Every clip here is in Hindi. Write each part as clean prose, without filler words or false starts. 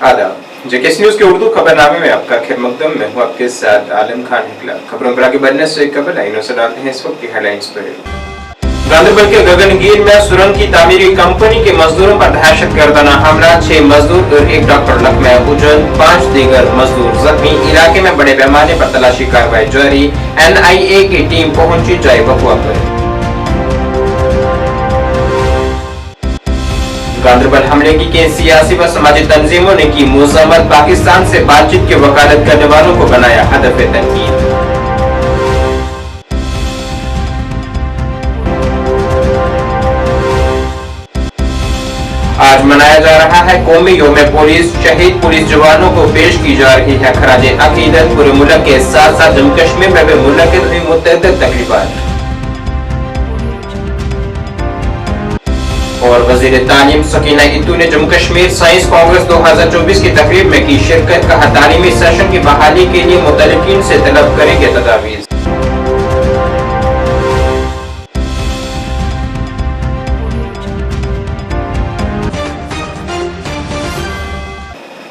आदाब। जेकेएस न्यूज के उर्दू खबरनामे में आपका खैर मकदम। मैं हूं आपके साथ आलम खान हिकला। खबरों पर आगे बढ़ने से कबल लाइनों से डालते हैं इस वक्त की हेडलाइंस पर। गांधरबल के गगनगीर में सुरंग की तामीरी कंपनी के मजदूरों पर दहशतगर्दाना हमला, 6 मजदूर और 1 डॉक्टर लकमे हुजन, 5 दीगर मजदूर जख्मी। इलाके में बड़े पैमाने पर तलाशी कार्रवाई जारी। NIA की टीम पहुंची जाए वकुआ पर। गांधरबल हमले की कई सियासी व समाजी तंजीमों ने की मुज़म्मत, पाकिस्तान से बातचीत की वकालत करने वालों को बनाया हदफ तनकीद। आज मनाया जा रहा है कौमी यौम पुलिस। शहीद पुलिस जवानों को पेश की जा रही है खराज अकीदत। पूरे मुल्क के साथ साथ जम्मू कश्मीर में भी मुनक्किद हुई मुतअद्दिद तकरीबात। और वजीर तालीम सकीना इत्तू ने जम्मू कश्मीर साइंस कांग्रेस 2024 की तकरीब में की शिरकत। कहा तालीमी सेशन की बहाली के लिए मुतल्लिकीन से तलब करेंगे तजावीज़।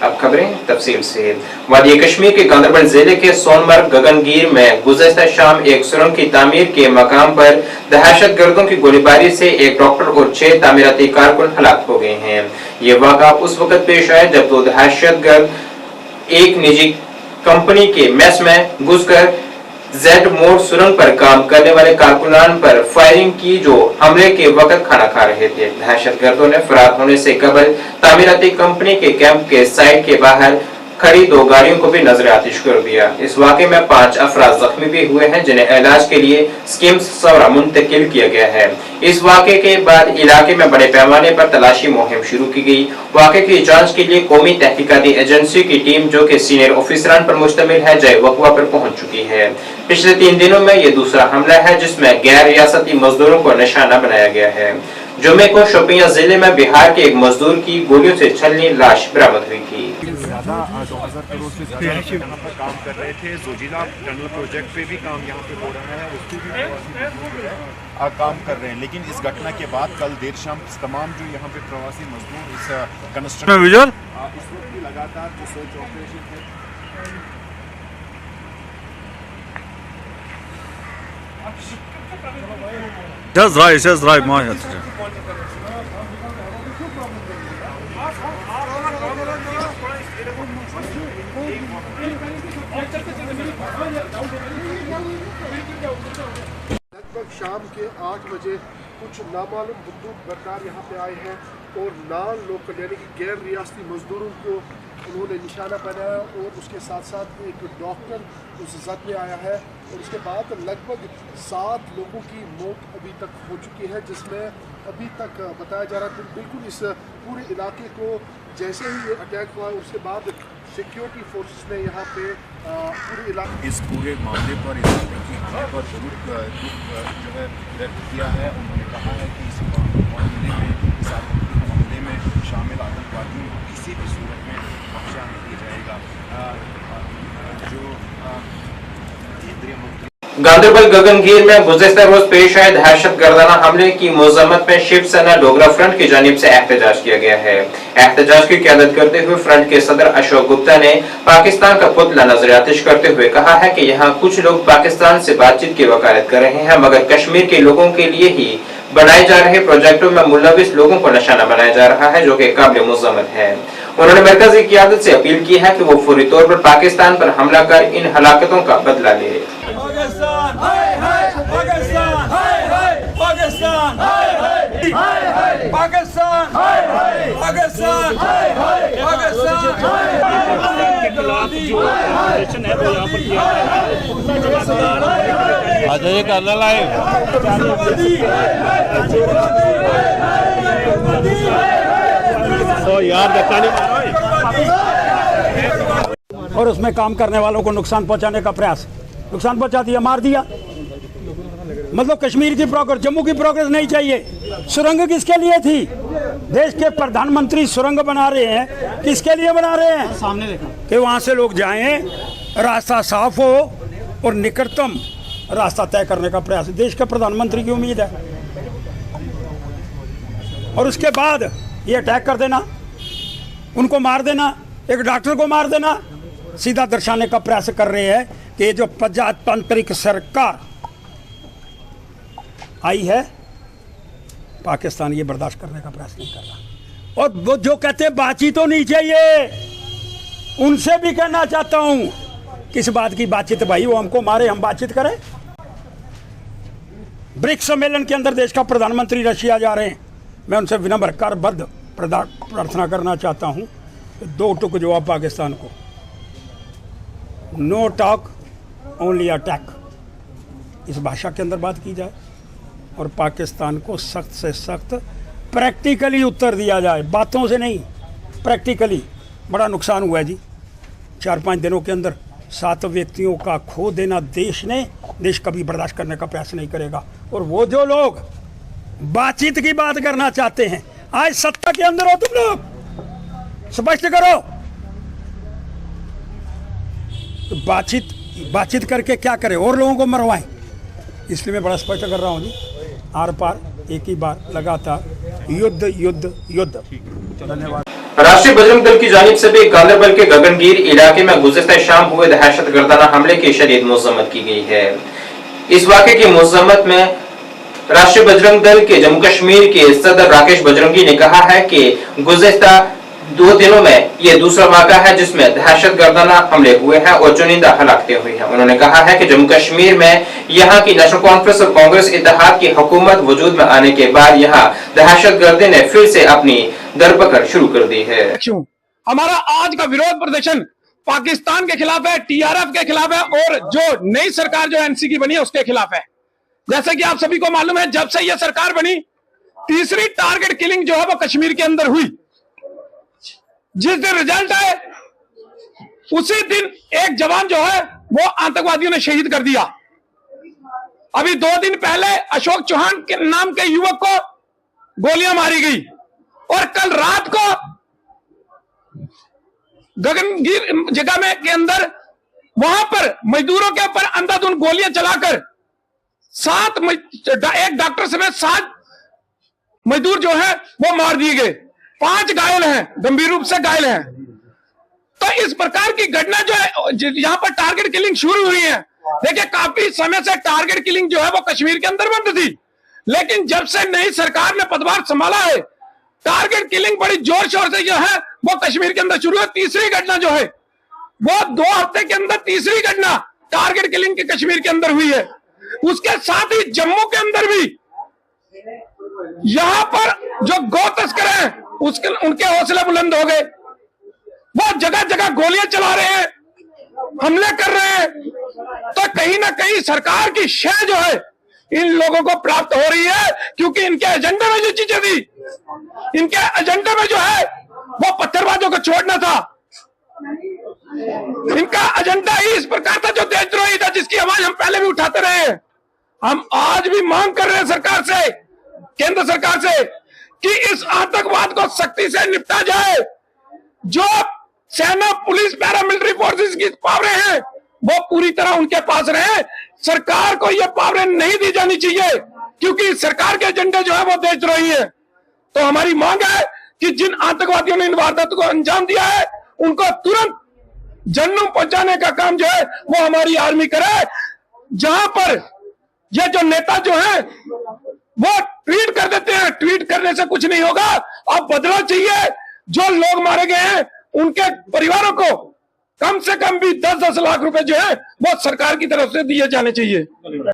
अब खबरें तफसील से। वादी कश्मीर के गांधरबल जिले के सोनमर्ग गगनगीर में गुज़श्ता शाम एक सुरंग की तामीर के मकाम पर दहशतगर्दों की गोलीबारी से 1 डॉक्टर और 6 तामीराती कारकुन हलाक हो गए हैं। ये वाक़ा उस वक्त पेश आया जब 2 दहशतगर्द एक निजी कंपनी के मेस में घुसकर जेड मोड सुरंग पर काम करने वाले कारकुनान पर फायरिंग की, जो हमले के वक्त खाना खा रहे थे। दहशतगर्दों ने फरार होने से कबल तामीराती कंपनी के कैंप के साइड के बाहर खड़ी 2 गाड़ियों को भी नजर आतिश कर दिया। इस वाक़े में 5 अफराद जख्मी भी हुए हैं, जिन्हें इलाज के लिए स्किम्स सौरा मुंतकिल किया गया है। इस वाक़े के बाद इलाके में बड़े पैमाने पर तलाशी मुहिम शुरू की गई। वाक़े की जांच के लिए कौमी तहकीकाती एजेंसी की टीम, जो कि सीनियर ऑफिसरान पर मुश्तमिल है, जय वकुआ पर पहुंच चुकी है। पिछले 3 दिनों में ये दूसरा हमला है जिसमें गैर रियासती मजदूरों को निशाना बनाया गया है। जुम्मे को शोपियां जिले में बिहार के एक मजदूर की गोलियों से छलनी लाश बरामद हुई थी। 2000 करोड़ से ज्यादा यहाँ पर काम कर रहे थे। जोजिला टनल प्रोजेक्ट पे भी काम यहाँ पे हो रहा है, उसके भी काम कर रहे हैं। लेकिन इस घटना के बाद कल देर शाम तमाम जो यहाँ पे प्रवासी मजदूर इस कंस्ट्रक्शन इस वक्त भी लगातार जो सर्च ऑपरेशन है लगभग शाम के 8 बजे कुछ नामालूम बंदूक बरकार यहाँ पे आए हैं और नॉन लोकल यानी कि गैर रियासती मजदूरों को उन्होंने निशाना बनाया और उसके साथ साथ एक डॉक्टर उस जद में आया है। और उसके बाद लगभग 7 लोगों की मौत अभी तक हो चुकी है, जिसमें अभी तक बताया जा रहा है बिल्कुल इस पूरे इलाके को जैसे ही ये अटैक हुआ उसके बाद सिक्योरिटी फोर्सेस ने यहाँ पे पूरे इलाके इस पूरे मामले पर इस हमले पर दुख जो है व्यक्त किया है। उन्होंने कहा है कि इस मामले में शामिल आतंकवादियों को किसी भी सूरत में बख्शा नहीं जाएगा। जो केंद्रीय मंत्री गांधरबल गगनगीर में गुज़श्ता रोज पेश आए दहशतगर्दाना हमले की मुज़म्मत में शिवसेना डोगरा फ्रंट की जानिब से एहतजाज किया गया है। एहतजाज की क़यादत करते हुए फ्रंट के सदर अशोक गुप्ता ने पाकिस्तान का पुतला नजर आतिश करते हुए कहा है कि यहाँ कुछ लोग पाकिस्तान से बातचीत की वकालत कर रहे हैं, मगर कश्मीर के लोगों के लिए ही बनाए जा रहे प्रोजेक्टों में मुलविस लोगों को निशाना बनाया जा रहा है, जो कि काबिल मुज़म्मत है। उन्होंने मरकजी क़यादत से अपील की है कि वो फौरी तौर पर पाकिस्तान पर हमला कर इन हलाकतों का बदला ले। पाकिस्तान हाय हाय, पाकिस्तान हाय हाय, पाकिस्तान हाय हाय, पाकिस्तान हाय हाय, पाकिस्तान हाय हाय, पाकिस्तान के खिलाफ जो ऑपरेशन है वो यहाँ पर किया है। आज ये करना लाए तो यार और उसमें काम करने वालों को नुकसान पहुंचाने का प्रयास, नुकसान पहुंचा दिया, मार दिया। मतलब कश्मीर की प्रोग्रेस, जम्मू की प्रोग्रेस नहीं चाहिए। सुरंग किसके लिए थी? देश के प्रधानमंत्री सुरंग बना रहे हैं, किसके लिए बना रहे हैं? सामने देखा कि वहां से लोग जाएं, रास्ता साफ हो और निकटतम रास्ता तय करने का प्रयास देश के प्रधानमंत्री की उम्मीद है। और उसके बाद ये अटैक कर देना, उनको मार देना, एक डॉक्टर को मार देना सीधा दर्शाने का प्रयास कर रहे हैं कि ये जो प्रजातांत्रिक सरकार आई है पाकिस्तान ये बर्दाश्त करने का प्रयास नहीं कर रहा। और वो जो कहते हैं बातचीत तो नहीं चाहिए, उनसे भी कहना चाहता हूं किस बात की बातचीत भाई, वो हमको मारे हम बातचीत करें। ब्रिक्स सम्मेलन के अंदर देश का प्रधानमंत्री रशिया जा रहे हैं, मैं उनसे विनम्र करबद्ध प्रार्थना करना चाहता हूं, दो टुक जवाब पाकिस्तान को, नो टॉक ओनली अटैक, इस भाषा के अंदर बात की जाए और पाकिस्तान को सख्त से सख्त प्रैक्टिकली उत्तर दिया जाए, बातों से नहीं, प्रैक्टिकली। बड़ा नुकसान हुआ है जी, 4-5 दिनों के अंदर 7 व्यक्तियों का खो देना देश कभी बर्दाश्त करने का प्रयास नहीं करेगा। और वो जो लोग बातचीत की बात करना चाहते हैं, आज सत्ता के अंदर हो तुम लोग, स्पष्ट करो तो बातचीत करके क्या करें, और लोगों को मरवाएं। इसलिए मैं बड़ा स्पष्ट कर रहा हूं जी, आर पार एक ही बार लगातार युद्ध युद्ध युद्ध। धन्यवाद। राष्ट्रीय बजरंग दल की जानिब से भी गांधरबल के गगनगीर इलाके में गुज़िश्ता शाम हुए दहशतगर्दाना हमले की शदीद मज़म्मत की गई है। इस वाक़े की मज़म्मत में राष्ट्रीय बजरंग दल के जम्मू कश्मीर के सदर राकेश बजरंगी ने कहा है कि गुज़िश्ता 2 दिनों में ये दूसरा वाक़ा है जिसमें दहशतगर्दाना हमले हुए हैं और चुनिंदा हलाकतें हुई हैं। उन्होंने कहा है कि जम्मू कश्मीर में यहाँ की नेशनल कॉन्फ्रेंस और कांग्रेस इत्तेहाद की हुकूमत वजूद में आने के बाद यहाँ दहशतगर्दी ने फिर से अपनी दरपकड़ शुरू कर दी है। हमारा आज का विरोध प्रदर्शन पाकिस्तान के खिलाफ है, TRF के खिलाफ है और जो नई सरकार जो NC की बनी है उसके खिलाफ है। जैसे कि आप सभी को मालूम है, जब से यह सरकार बनी तीसरी टारगेट किलिंग जो है वो कश्मीर के अंदर हुई। जिस दिन रिजल्ट आए उसी दिन एक जवान जो है वो आतंकवादियों ने शहीद कर दिया। अभी 2 दिन पहले अशोक चौहान के नाम के युवक को गोलियां मारी गई और कल रात को गगनगीर जगह में के अंदर वहां पर मजदूरों के ऊपर अंधाधुंध गोलियां चलाकर एक डॉक्टर समेत 7 मजदूर जो है वो मार दिए गए, 5 घायल हैं, गंभीर रूप से घायल हैं। तो इस प्रकार की घटना जो है यहां पर टारगेट किलिंग शुरू हुई है। देखिए काफी समय से टारगेट किलिंग जो है वो कश्मीर के अंदर बंद थी, लेकिन जब से नई सरकार ने पदभार संभाला है टारगेट किलिंग बड़ी जोर शोर से जो है वो कश्मीर के अंदर शुरू है। तीसरी घटना जो है वो 2 हफ्ते के अंदर तीसरी घटना टारगेट किलिंग की कश्मीर के अंदर हुई है। उसके साथ ही जम्मू के अंदर भी यहां पर जो गौ तस्कर हैं उनके हौसले बुलंद हो गए, वो जगह जगह गोलियां चला रहे हैं, हमले कर रहे हैं। तो कहीं ना कहीं सरकार की शय जो है इन लोगों को प्राप्त हो रही है, क्योंकि इनके एजेंडे में जो चीजें थी, इनके एजेंडे में जो है वो पत्थरबाजों को छोड़ना था। इनका एजेंडा ही इस प्रकार था जो देशद्रोही था, जिसकी आवाज हम पहले भी उठाते रहे हैं। हम आज भी मांग कर रहे हैं सरकार से, केंद्र सरकार से, कि इस आतंकवाद को सख्ती से निपटा जाए। जो सेना, पुलिस, पैरामिलिट्री फोर्सेस की पावरें हैं वो पूरी तरह उनके पास रहे। सरकार को ये पावरें नहीं दी जानी चाहिए, क्योंकि सरकार के एजेंडे जो है वो देशद्रोही है। तो हमारी मांग है कि जिन आतंकवादियों ने इन वारदातों को अंजाम दिया है उनको तुरंत जन्म पहुंचाने का काम जो है वो हमारी आर्मी करे। जहां पर ये जो नेता जो है वो ट्वीट कर देते हैं, ट्वीट करने से कुछ नहीं होगा। अब बदला चाहिए। जो लोग मारे गए हैं उनके परिवारों को कम से कम भी 10-10 लाख रुपए जो है वो सरकार की तरफ से दिए जाने चाहिए।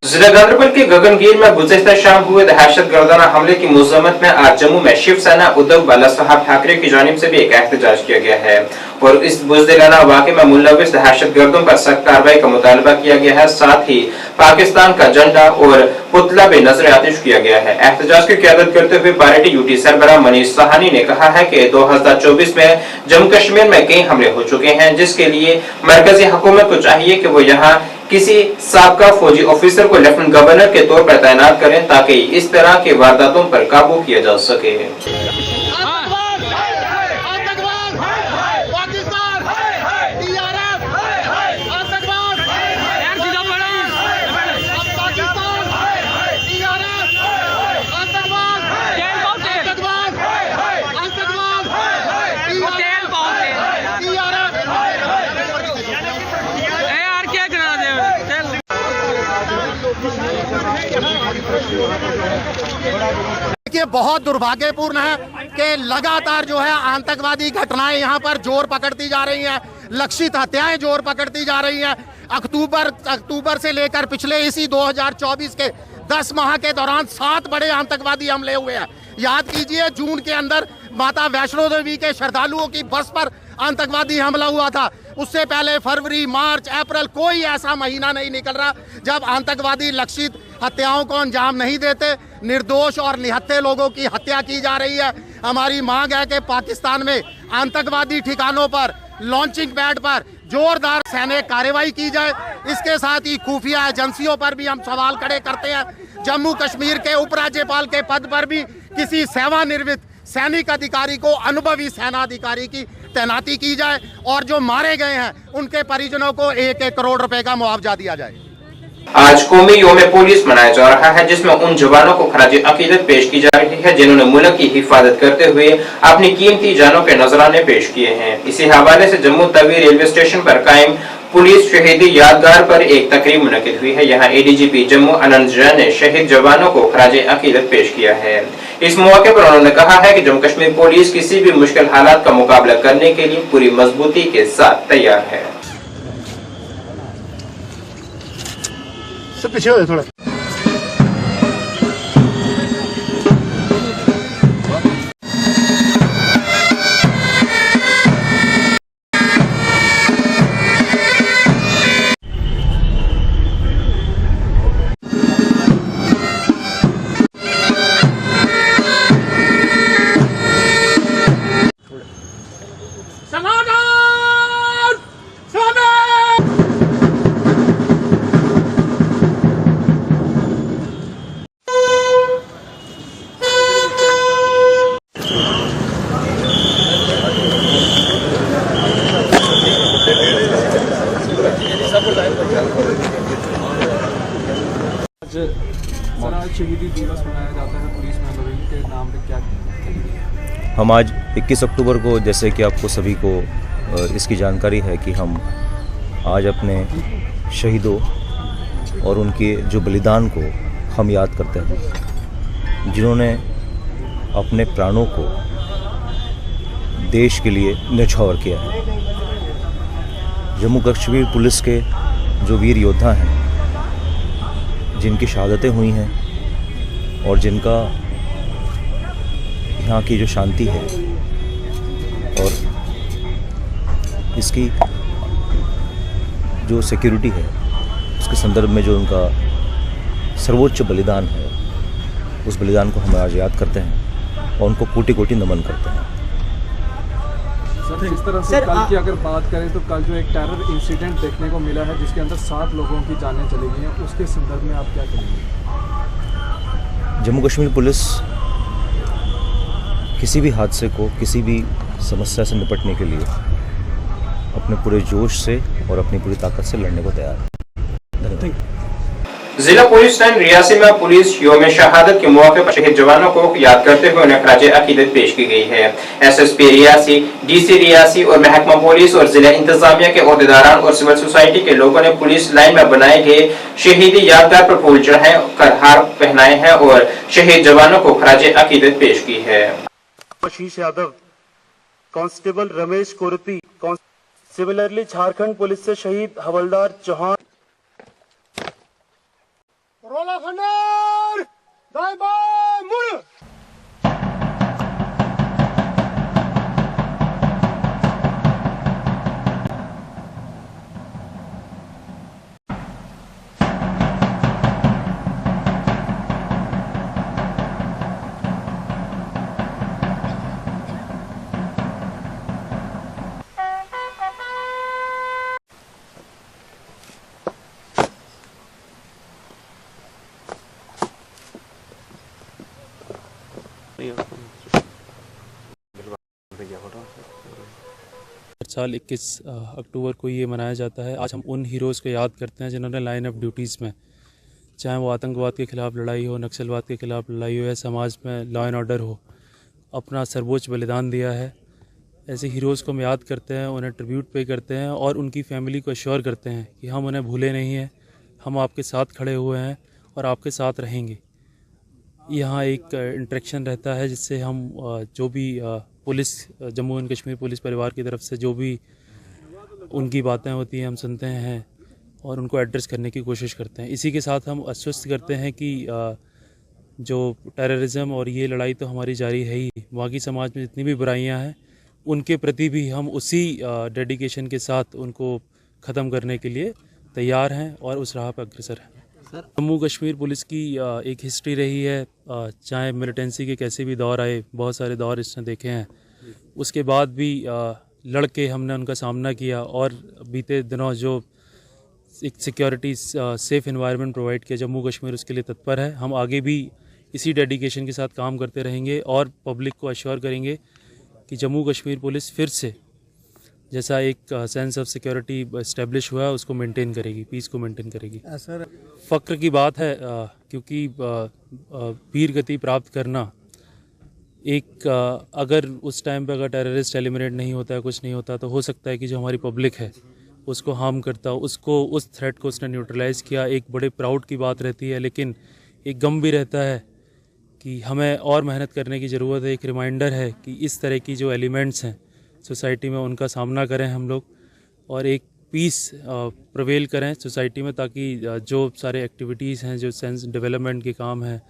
जिला गांधरबल के गगनगीर में गुज़िश्ता शाम हुए दहशतगर्दाना हमले की मज़म्मत में आज जम्मू में शिवसेना उद्धव बालासाहब ठाकरे की जानिब से भी एक एहतजाज किया गया है और इस बुज़दिलाना वाक़े में मुलव्विस दहशतगर्दों पर सख्त कार्रवाई का मुतालबा किया गया है। साथ ही पाकिस्तान का झंडा और पुतला भी नजर आतिश किया गया है। एहतजाज की क़यादत करते हुए पार्टी यूटी सरबराह मनीष साहनी ने कहा है कि 2024 में जम्मू कश्मीर में कई हमले हो चुके हैं, जिसके लिए मरकजी हुकूमत को चाहिए कि वो यहाँ किसी साबका फौजी ऑफिसर को लेफ्टिनेंट गवर्नर के तौर पर तैनात करें ताकि इस तरह के वारदातों पर काबू किया जा सके। आतंकवाद बहुत दुर्भाग्यपूर्ण है कि लगातार जो है आतंकवादी घटनाएं यहाँ पर जोर पकड़ती जा रही हैं, लक्षित हत्याएं जोर पकड़ती जा रही हैं। अक्टूबर से लेकर पिछले इसी 2024 के 10 माह के दौरान 7 बड़े आतंकवादी हमले हुए हैं। याद कीजिए, जून के अंदर माता वैष्णो देवी के श्रद्धालुओं की बस पर आतंकवादी हमला हुआ था। उससे पहले फरवरी, मार्च, अप्रैल कोई ऐसा महीना नहीं निकल रहा जब आतंकवादी लक्षित हत्याओं को अंजाम नहीं देते, निर्दोष और निहत्थे लोगों की हत्या की जा रही है। हमारी मांग है कि पाकिस्तान में आतंकवादी ठिकानों पर, लॉन्चिंग पैड पर जोरदार सैन्य कार्रवाई की जाए। इसके साथ ही खुफिया एजेंसियों पर भी हम सवाल खड़े करते हैं। जम्मू कश्मीर के उपराज्यपाल के पद पर भी किसी सेवानिवृत्त सैनिक अधिकारी को अनुभवी सेनाधिकारी की तैनाती की जाए और जो मारे गए हैं उनके परिजनों को 1-1 करोड़ रुपए का मुआवजा दिया जाए। आज कौमी योम पुलिस मनाया जा रहा है, जिसमें उन जवानों को खराज अकीदत पेश की जा रही है जिन्होंने मुल्क की हिफाजत करते हुए अपनी कीमती जानों के नजराने पेश किए हैं। इसी हवाले से जम्मू तवी रेलवे स्टेशन पर कायम पुलिस शहीदी यादगार पर एक तकरीब मुनक्किद हुई है। यहाँ एडीजीपी जम्मू अनंत जैन ने शहीद जवानों को खराज अकीदत पेश किया है। इस मौके पर उन्होंने कहा है कि जम्मू कश्मीर पुलिस किसी भी मुश्किल हालात का मुकाबला करने के लिए पूरी मजबूती के साथ तैयार है। पीछे हो थोड़ा। शहीदी दिवस मनाया जाता है पुलिस मेमोरियल के नाम पे, क्या हम आज 21 अक्टूबर को, जैसे कि आपको सभी को इसकी जानकारी है कि हम आज अपने शहीदों और उनके जो बलिदान को हम याद करते हैं, जिन्होंने अपने प्राणों को देश के लिए न्यौछावर किया है। जम्मू कश्मीर पुलिस के जो वीर योद्धा हैं, जिनकी शहादतें हुई हैं और जिनका यहाँ की जो शांति है और इसकी जो सिक्योरिटी है, उसके संदर्भ में जो उनका सर्वोच्च बलिदान है, उस बलिदान को हम आज याद करते हैं और उनको कोटि कोटि नमन करते हैं। सर, इस तरह से कल की अगर बात करें तो कल जो एक टेरर इंसिडेंट देखने को मिला है जिसके अंदर 7 लोगों की जानें चली गई हैं, उसके संदर्भ में आप क्या कहेंगे? जम्मू कश्मीर पुलिस किसी भी हादसे को, किसी भी समस्या से निपटने के लिए अपने पूरे जोश से और अपनी पूरी ताकत से लड़ने को तैयार है। धन्यवाद। जिला पुलिस ने रियासी में पुलिस योम शहादत के मौके पर शहीद जवानों को याद करते हुए उन्हें खराज अकीदत पेश की गई है। एसएसपी रियासी, डीसी रियासी और महकमा पुलिस और जिला इंतजामिया के ओहदेदारान और सिविल सोसाइटी के लोगों ने पुलिस लाइन में बनाए गए शहीदी यादगार पर फूल चढ़ाए कर हार पहनाए हैं और शहीद जवानों को खराज अकीदत पेश की है। Ashish Yadav, constable Ramesh Kurti, similarly Jharkhand police से शहीद हवलदार चौहान। रोला खंडर, दाएं बाएं मुड़। हर साल 21 अक्टूबर को ये मनाया जाता है। आज हम उन हीरोज़ को याद करते हैं जिन्होंने लाइन ऑफ ड्यूटीज़ में, चाहे वो आतंकवाद के ख़िलाफ़ लड़ाई हो, नक्सलवाद के ख़िलाफ़ लड़ाई हो या समाज में लॉ एंड ऑर्डर हो, अपना सर्वोच्च बलिदान दिया है। ऐसे हीरोज़ को हम याद करते हैं, उन्हें ट्रिब्यूट पे करते हैं और उनकी फैमिली को अश्योर करते हैं कि हम उन्हें भूले नहीं हैं, हम आपके साथ खड़े हुए हैं और आपके साथ रहेंगे। यहाँ एक इंटरेक्शन रहता है जिससे हम जो भी police Jammu and Kashmir police परिवार की तरफ से जो भी उनकी बातें होती हैं हम सुनते हैं और उनको एड्रेस करने की कोशिश करते हैं। इसी के साथ हम आश्वस्त करते हैं कि जो टेररिज्म और ये लड़ाई तो हमारी जारी है ही, बाकी समाज में जितनी भी बुराइयां हैं उनके प्रति भी हम उसी डेडिकेशन के साथ उनको ख़त्म करने के लिए तैयार हैं और उस राह पर अग्रसर हैं। जम्मू कश्मीर पुलिस की एक हिस्ट्री रही है, चाहे मिलिटेंसी के कैसे भी दौर आए, बहुत सारे दौर इसने देखे हैं, उसके बाद भी लड़के हमने उनका सामना किया और बीते दिनों जो एक सिक्योरिटी सेफ़ एनवायरनमेंट प्रोवाइड किया जम्मू कश्मीर उसके लिए तत्पर है। हम आगे भी इसी डेडिकेशन के साथ काम करते रहेंगे और पब्लिक को अश्योर करेंगे कि जम्मू कश्मीर पुलिस फिर से जैसा एक सेंस ऑफ सिक्योरिटी इस्टेब्लिश हुआ है उसको मेंटेन करेगी, पीस को मेंटेन करेगी। सर फ़क्र की बात है क्योंकि वीर गति प्राप्त करना एक अगर उस टाइम पे अगर टेररिस्ट एलिमिनेट नहीं होता है, कुछ नहीं होता, तो हो सकता है कि जो हमारी पब्लिक है उसको हार्म करता, उसको उस थ्रेट को उसने न्यूट्रलाइज़ किया, एक बड़े प्राउड की बात रहती है। लेकिन एक गम भी रहता है कि हमें और मेहनत करने की ज़रूरत है। एक रिमाइंडर है कि इस तरह की जो एलिमेंट्स हैं सोसाइटी में उनका सामना करें हम लोग और एक पीस प्रवेल करें सोसाइटी में, ताकि जो सारे एक्टिविटीज़ हैं, जो सेंस डेवलपमेंट के काम हैं,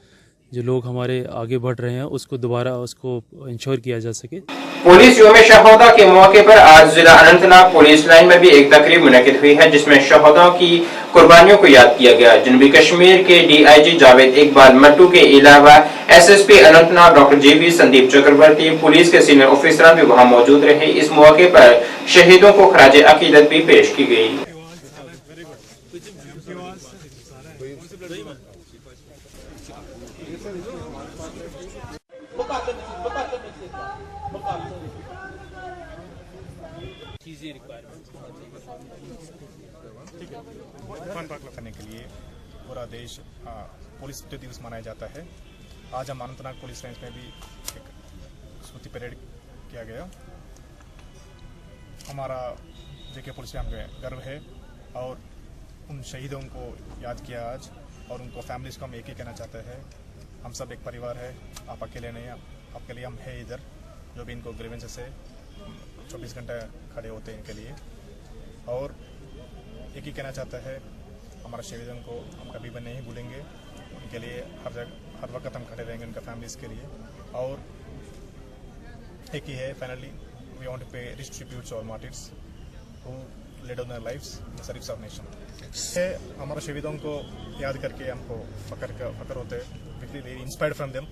जो लोग हमारे आगे बढ़ रहे हैं, उसको दोबारा उसको इंश्योर किया जा सके। पुलिस यौम शहादा के मौके पर आज जिला अनंतनाग पुलिस लाइन में भी एक तकरीब मुनक्किद हुई है जिसमें शहादा की कुर्बानियों को याद किया गया। जनूबी कश्मीर के DIG जावेद इकबाल मट्टू के अलावा SSP Anantnag doctor JB Sandeep Chakraborty, police के सीनियर ऑफिसर भी वहां मौजूद रहे। इस मौके पर शहीदों को खराज अकीदत भी पेश की गई। करने के लिए पूरा देश पुलिस दिवस मनाया जाता है। आज हम अनंतनाग पुलिस रेंज में भी एक स्मृति परेड किया गया। हमारा JK पुलिस में हमें गर्व है और उन शहीदों को याद किया आज और उनको फैमिलीज को हम एक ही कहना चाहते हैं, हम सब एक परिवार है, आप अकेले नहीं, आपके लिए हम है इधर। जो भी इनको ग्रीवेंसेस है 24 घंटे खड़े होते हैं इनके लिए और एक ही कहना चाहता है, हमारा शहीदों को हम कभी भी नहीं भूलेंगे, उनके लिए हर वक्त हम खड़े रहेंगे उनका फैमिलीज के लिए। और एक ही है, finally we want to pay rich tributes all martyrs who laid on their lives in service of nation. हमारा शहीदों को याद करके हमको फकर होते हैं, इंस्पायर्ड फ्रॉम देम।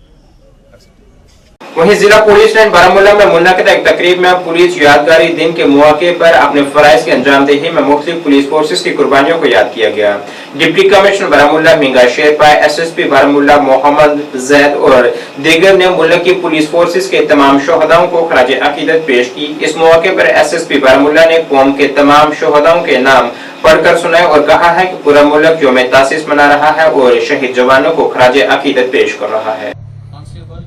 वहीं जिला पुलिस लाइन बारामूला में मुनक्किद एक तकरीब में पुलिस यादगारी दिन के मौके पर अपने फराइज की अंजामदेही में मुख्तलिफ पुलिस फोर्सेस की कुर्बानियों को याद किया गया। Deputy commissioner Baramulla Minga Sherpa, SSP Baramulla Mohammad Zaid और दीगर ने मुल्क की पुलिस फोर्सेस के तमाम शोहदाओं को खराज अकीदत पेश की। इस मौके पर SSP बारामूला ने कौम के तमाम शोहदाओं के नाम पढ़कर सुनाए और कहा है कि पूरा मुल्क यौम तासीस मना रहा है और शहीद जवानों को खराज अकीदत पेश कर रहा है। कांस्टेबल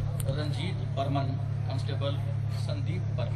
संदीप वर्मा।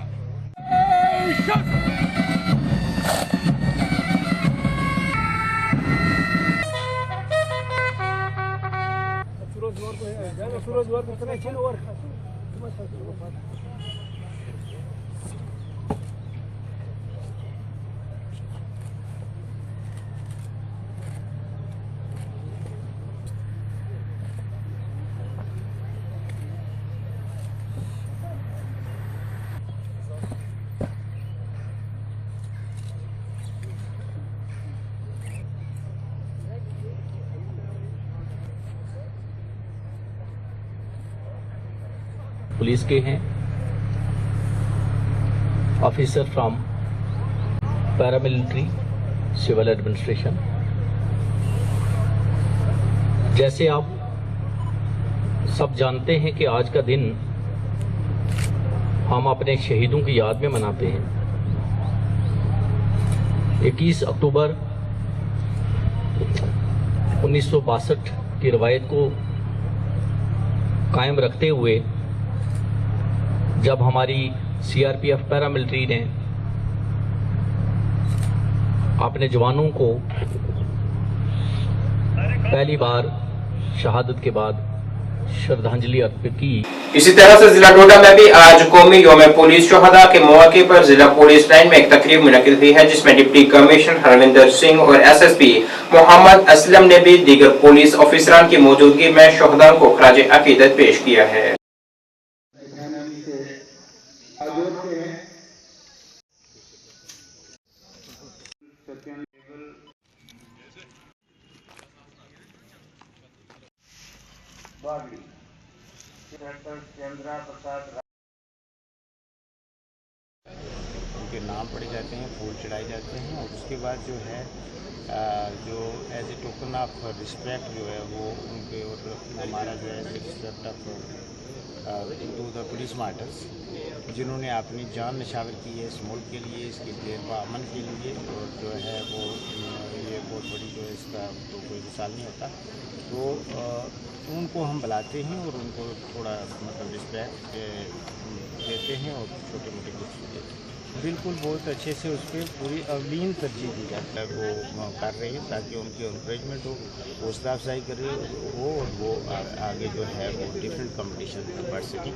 पुलिस के हैं, officer from paramilitary civil administration. जैसे आप सब जानते हैं कि आज का दिन हम अपने शहीदों की याद में मनाते हैं। 21 अक्टूबर 1962 की रवायत को कायम रखते हुए जब हमारी CRPF पैरामिलिट्री ने अपने जवानों को पहली बार शहादत के बाद श्रद्धांजलि अर्पित की। इसी तरह से जिला डोडा में भी आज कौमी यौम पुलिस शोहदा के मौके पर जिला पुलिस लाइन में एक तकरीब मुनक्किद हुई है, जिसमें डिप्टी कमिश्नर हरविंदर सिंह और एसएसपी मोहम्मद असलम ने भी दीगर पुलिस ऑफिसरान की मौजूदगी में शोहदा को खराज अकीदत पेश किया है। उनके नाम पढ़े जाते हैं, फूल चढ़ाए जाते हैं और उसके बाद जो है जो as a token of respect जो है वो उनके और हमारा जो है respect of to the police martyrs जिन्होंने अपनी जान निछावर की है इस मुल्क के लिए, इसके देर व अमन के लिए, और जो है वो ये बहुत बड़ी जो है इसका तो कोई मिसाल नहीं होता। तो उनको हम बुलाते हैं और उनको थोड़ा मतलब रिस्पेक्ट देते हैं और छोटे मोटे गिफ्ट देते हैं। बिल्कुल बहुत अच्छे से उस पर पूरी अवलीन तरजीह दी जाता है, वो कर रहे हैं ताकि उनकी इनकरेजमेंट हो, हौसला अफजाई कर रहे हो और वो आगे जो है वो डिफरेंट कॉम्पिटिशन में बढ़ सके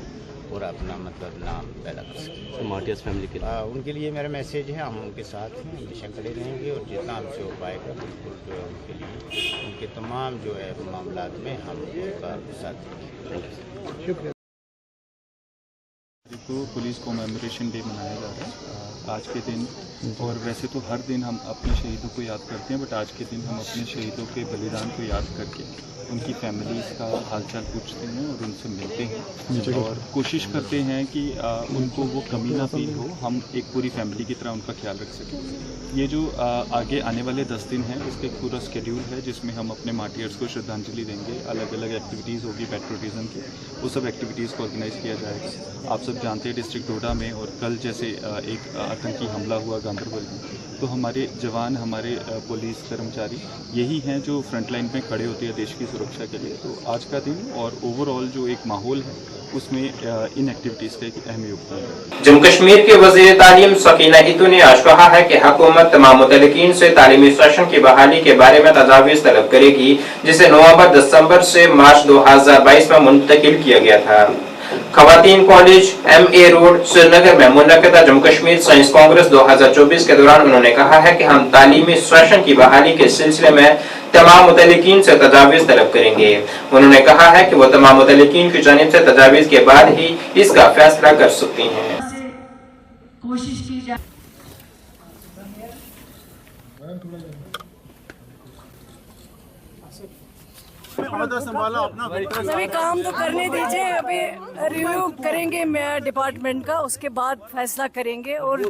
और अपना मतलब नाम पैदा कर सके। तो मार्टियर्स फैमिली के उनके लिए मेरा मैसेज है, हम उनके साथ हैं, हमेशा खड़े रहेंगे और जितना हमसे हो पाएगा बिल्कुल जो है उनके लिए उनके तमाम जो है मामला में हम उनका साथ देंगे। शुक्रिया। को पुलिस कॉमेमोरेशन डे मनाया जा रहा है आज के दिन, और वैसे तो हर दिन हम अपने शहीदों को याद करते हैं, बट आज के दिन हम अपने शहीदों के बलिदान को याद करके उनकी फैमिलीज़ का हालचाल पूछते हैं और उनसे मिलते हैं और कोशिश करते हैं कि उनको वो कमी ना फील हो, हम एक पूरी फैमिली की तरह उनका ख्याल रख सकें। ये जो आगे आने वाले 10 दिन हैं इसका एक पूरा शेड्यूल है जिसमें हम अपने मार्टियर्स को श्रद्धांजलि देंगे, अलग अलग एक्टिविटीज़ होगी पैट्रियटिज्म की, वो सब एक्टिविटीज़ को ऑर्गेनाइज़ किया जाएगा। आप सब जानते हैं डिस्ट्रिक्ट डोडा में और कल जैसे एक आतंकी हमला हुआ गांधरबल में, तो हमारे जवान, हमारे पुलिस कर्मचारी यही हैं जो फ्रंट लाइन में खड़े होते हैं देश की सुरक्षा के लिए। तो आज का दिन और ओवरऑल जो एक माहौल है उसमें इन एक्टिविटीज़ का एक अहम योगदान है। जम्मू कश्मीर के वज़ीर तालीम सकीना इतू ने आज कहा है कि हुकूमत तमाम मुतल्लिकीन से तालीमी सेशन की बहाली के बारे में तजावीज़ तलब करेगी, जिसे नवंबर-दिसंबर से मार्च 2022 में मुंतकिल किया गया था। खवातीन कॉलेज MA रोड श्रीनगर में मुनक्किदा जम्मू कश्मीर साइंस कांग्रेस 2024 के दौरान उन्होंने कहा है कि हम तालीमी सेशन की बहाली के सिलसिले में तमाम मुतल्लिकीन से तजावीज़ तलब करेंगे। उन्होंने कहा है कि वो तमाम मुतल्लिकीन की जानिब से तजावीज़ के बाद ही इसका फैसला कर सकती हैं। कोशिश की जाए। सभी काम तो करने दीजिए, अभी रिव्यू करेंगे डिपार्टमेंट का, उसके बाद फैसला करेंगे और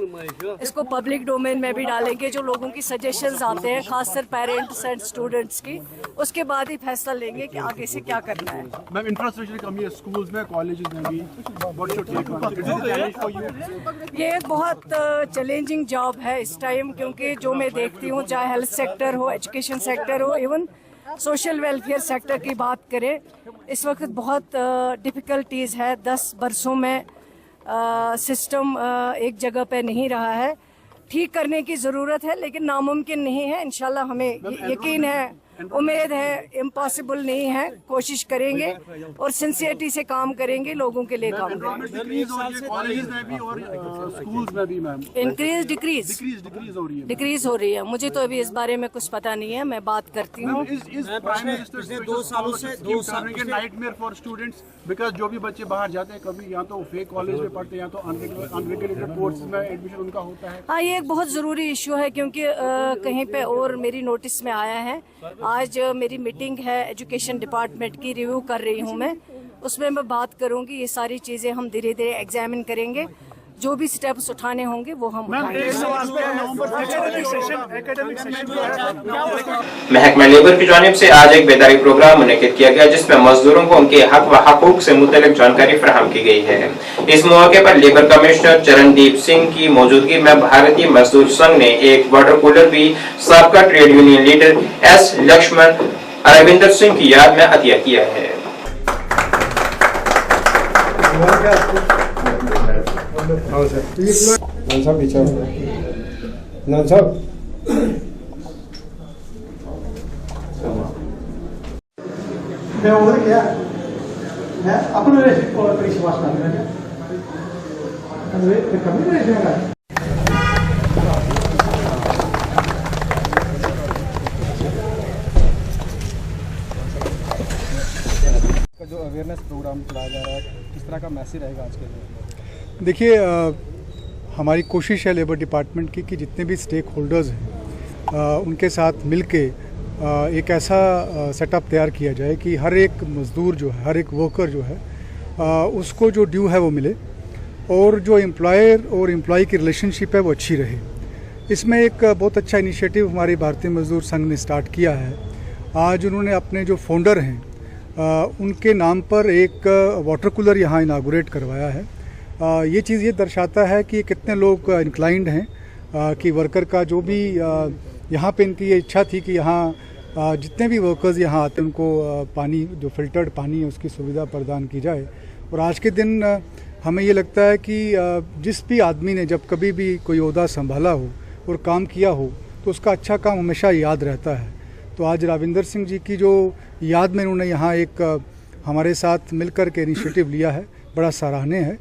इसको पब्लिक डोमेन में भी डालेंगे। जो लोगों की सजेशंस आते हैं, खासकर पेरेंट्स एंड स्टूडेंट्स की, उसके बाद ही फैसला लेंगे कि आगे से क्या करना है। मैम, इंफ्रास्ट्रक्चर कमी है स्कूल्स में, कॉलेजेस में भी। ये एक बहुत चैलेंजिंग जॉब है इस टाइम, क्योंकि जो मैं देखती हूँ, चाहे हेल्थ सेक्टर हो, एजुकेशन सेक्टर हो, इवन सोशल वेलफेयर सेक्टर की बात करें, इस वक्त बहुत डिफ़िकल्टीज़ है। 10 बरसों में सिस्टम एक जगह पे नहीं रहा है। ठीक करने की ज़रूरत है, लेकिन नामुमकिन नहीं है। इंशाल्लाह हमें यकीन है, उम्मीद है, इम्पॉसिबल नहीं है। कोशिश करेंगे और सिंसियरिटी से काम करेंगे, लोगों के लिए काम करेंगे। इंक्रीज डिक्रीज हो रही है। मुझे तो अभी इस बारे में कुछ पता नहीं है, मैं बात करती हूँ। पिछले 2 सालों से नाइटमेयर फॉर स्टूडेंट्स, बिकॉज जो भी बच्चे बाहर जाते हैं, कभी या तो फेक कॉलेज में पढ़ते हैं या तो अनरेगुलेटेड कोर्स में एडमिशन उनका होता है। हाँ, ये एक बहुत ज़रूरी इशू है, क्योंकि कहीं पे और मेरी नोटिस में आया है। आज मेरी मीटिंग है एजुकेशन डिपार्टमेंट की, रिव्यू कर रही हूँ मैं, उसमें मैं बात करूँगी। ये सारी चीज़ें हम धीरे धीरे एग्जामिन करेंगे, जो भी स्टेप्स उठाने होंगे वो हम उठाएंगे। महकमा लेबर की जानिब से आज एक बेदारी प्रोग्राम मुनक्किद किया गया, जिसमें मजदूरों को उनके हक व हकूक से मुतल्लिक जानकारी फराहम की गई है। इस मौके पर लेबर कमिश्नर चरणदीप सिंह की मौजूदगी में भारतीय मजदूर संघ ने एक वाटर कूलर भी साबका trade union leader S Lakshman Arvinder Singh की याद में अतिया किया है। आपण विश्वास जो अवेयरनेस प्रोग्राम चलाया जा रहा है किस तरह का मैसेज रहेगा आज के लिए? देखिए, हमारी कोशिश है लेबर डिपार्टमेंट की कि जितने भी स्टेक होल्डर्स हैं उनके साथ मिलके एक ऐसा सेटअप तैयार किया जाए कि हर एक मज़दूर जो है, हर एक वर्कर जो है उसको जो ड्यू है वो मिले और जो एम्प्लॉयर और एम्प्लॉई की रिलेशनशिप है वो अच्छी रहे। इसमें एक बहुत अच्छा इनिशिएटिव हमारे भारतीय मजदूर संघ ने स्टार्ट किया है। आज उन्होंने अपने जो फाउंडर हैं उनके नाम पर एक वाटर कूलर यहाँ इनागुरेट करवाया है। ये चीज़ ये दर्शाता है कि कितने लोग इंक्लाइंड हैं कि वर्कर का जो भी यहाँ पे इनकी ये इच्छा थी कि यहाँ जितने भी वर्कर्स यहाँ आते हैं उनको पानी, जो फिल्टर्ड पानी है, उसकी सुविधा प्रदान की जाए। और आज के दिन हमें ये लगता है कि जिस भी आदमी ने जब कभी भी कोई ओहदा संभाला हो और काम किया हो तो उसका अच्छा काम हमेशा याद रहता है। तो आज राविंदर सिंह जी की जो याद में उन्होंने यहाँ एक हमारे साथ मिलकर के इनिशिएटिव लिया है, बड़ा सराहनीय है।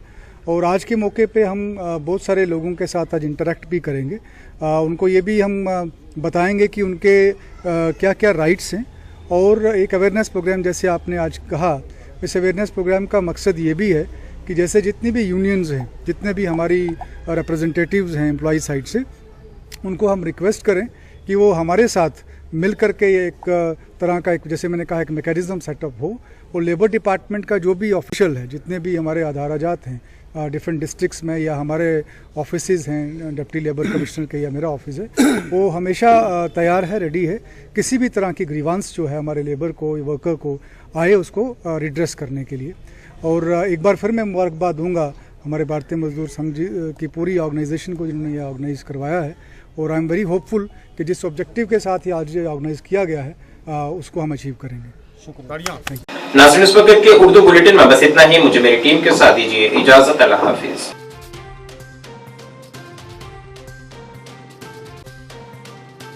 और आज के मौके पे हम बहुत सारे लोगों के साथ आज इंटरेक्ट भी करेंगे। उनको ये भी हम बताएंगे कि उनके क्या क्या राइट्स हैं। और एक अवेयरनेस प्रोग्राम जैसे आपने आज कहा, इस अवेयरनेस प्रोग्राम का मकसद ये भी है कि जैसे जितनी भी यूनियंस हैं, जितने भी हमारी रिप्रेजेंटेटिव्स हैं एम्प्लॉई साइड से, उनको हम रिक्वेस्ट करें कि वो हमारे साथ मिल करके एक तरह का एक, जैसे मैंने कहा, एक मैकेनिज्म सेटअप हो। और लेबर डिपार्टमेंट का जो भी ऑफिशियल है, जितने भी हमारे आधाराजात हैं डिफरेंट डिस्ट्रिक्ट्स में या हमारे ऑफिसेज हैं, डिप्टी लेबर कमिश्नर के या मेरा ऑफिस है, वो हमेशा तैयार है, रेडी है किसी भी तरह की ग्रीवांस जो है हमारे लेबर को, वर्कर को आए उसको रिड्रेस करने के लिए। और एक बार फिर मैं मुबारकबाद दूंगा हमारे भारतीय मजदूर संघ की पूरी ऑर्गेनाइजेशन को जिन्होंने ये ऑर्गेनाइज़ करवाया है। और आई एम वेरी होपफुल कि जिस ऑब्जेक्टिव के साथ ये आज ऑर्गेनाइज किया गया है उसको हम अचीव करेंगे। शुक्रिया। नाज़रीन, इस वक्त के उर्दू बुलेटिन में बस इतना ही। मुझे मेरी टीम के साथ दीजिए इजाज़त। अल्लाह हाफिज़।